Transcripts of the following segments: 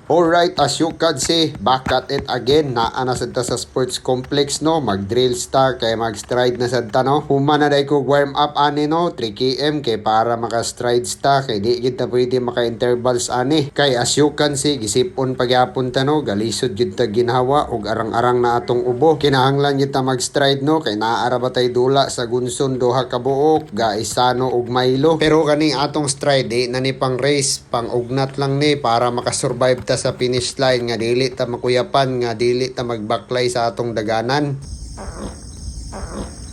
Alright, as you can see, back at it again. Naa na sad ta sa sports complex no, mag-drill ta kay mag-stride na sad ta no. Huma na day ko warm up ani no, 3 km kay para maka-strides ta kay di kita pwede maka-intervals ani. Kay as you can see, gisipon pagyapon ta no, galisod gyud ta ginhawa og arang-arang na atong ubo. Kinahanglan gyud ta mag-stride no kay naara ba tay dula sa gunson duha ka buok, gaisano og Milo. Pero kaning atong stride di na ni pang race, pang ugnat lang ni para makasurvive ta sa finish line nga dili ta makuyapan, nga dili ta magbaklay sa atong daganan.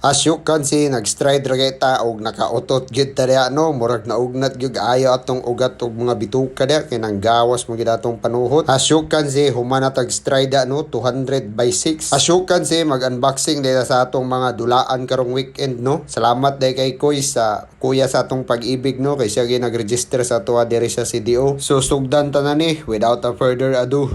As you can see, nag-stride ra kita og nakautot gyud ta diha no, murag naugnat gyud ayo atong ugat og mga bituka diha kay nang gawas mo gyud atong panuhot. As you can see, humana tag stride no, 200/6. As you can see, mag-unboxing dito sa atong mga dulaan karong weekend no. Salamat day kay Koy sa kuya sa atong pag-ibig no, kay siya gyud nag-register sa tuwa diri sa CDO. So sugdan ta na ni without a further ado.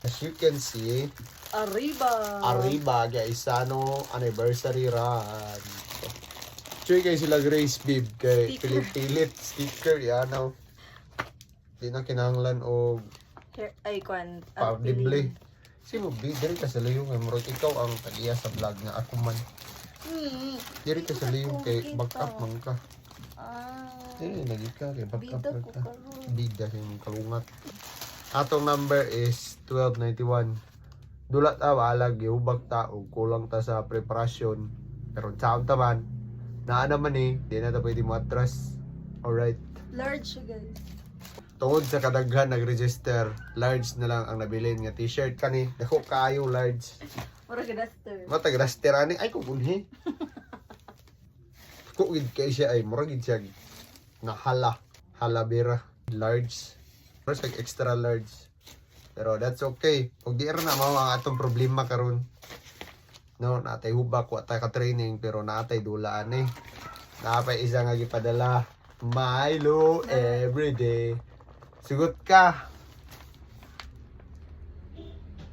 As you can see, Arriba guys, anniversary run. Choy guys sila Grace Bib kay pilit-pilit sticker yan no. Di na kinahanglan og icon pa-display. Sino bi diri ka sa liyong kay murag ikaw ang tagiya sa vlog nga ako man. Diri ka sa liyong kay backup man ka. Lagi ka kay backup ka. Bida sa imong kalungat. Atong number is 1291. Dulat ta walag gihubag ta og kulang ta sa preparasyon. Pero saam ta man, naa naman di na ta pwede mo atras. Alright. large guys. Tungod sa kadaghan nag-register, large na lang ang nabilin nga t-shirt kani. Dako kaayo large. Murag duster. Matag duster ani ay kugunhi. Kuwid kay siya ay murag gid siya na halabira large. Mas extra large. Pero that's okay. Kung di na mao ang atong problema karon. No, natay hubak wa ta ka training pero natay dulaan Napay isa nga gipadala Milo everyday. Sugot ka.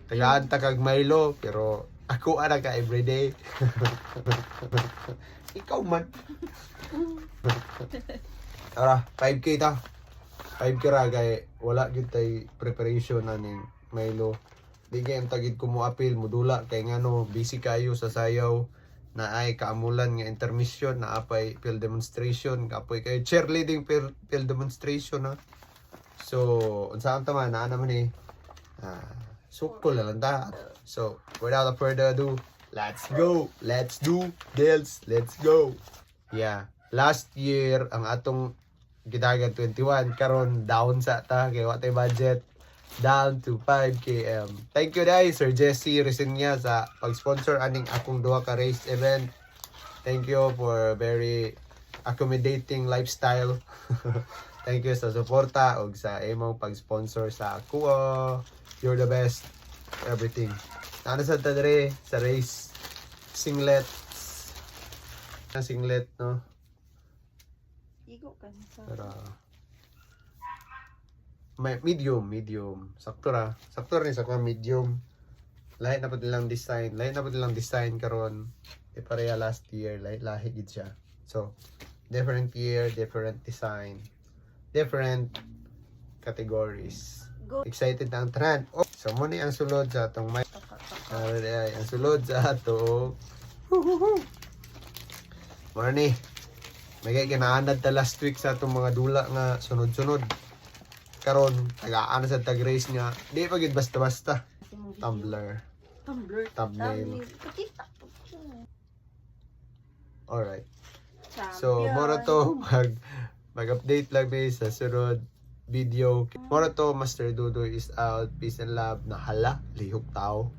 Tagaan ta kag Milo pero ako ana ka everyday. Ikaw man. Tara, 5K ta. 5K ra kay wala gyud tay preparation aning Milo. Di kay tagid ko mo apil modula kay ngano busy kayo sa sayaw na ay kaamulan nga intermission na apay field demonstration kapoy kay cheerleading field demonstration ha. So unsa ta man naa naman sukol lang ta. So without further ado, let's go. Let's do deals. Let's go. Yeah. Last year ang atong gidagan 21 karon down sa ta kay wa tay budget, down to 5 km. Thank you guys Sir Jesse Resenya sa pag-sponsor aning akong duha ka race event. Thank you for very accommodating lifestyle. Thank you sa suporta og sa imong pag-sponsor sa ako. You're the best. Everything. Ano sa tadre sa race singlet. Ang singlet no. Igo ka sa. Pero may medium. Sakto ra ni sa medium. Lahi na pud lang design karon. Di pareha last year, lahi gid siya. So, different year, different design, different categories. Go. Excited na ang trend. Oh, so mo ni ang sulod sa atong mic. Ang sulod sa ato. Morning. May kinaanad ta last week sa itong mga dula nga sunod-sunod. Karon tagaan sa tag-race nga. Di pa gid basta-basta. Thumbnail. Alright. So, mora to mag-update lang sa sunod video. Mora to Master Dudoy is out. Peace and love. Nahala. Lihok tao.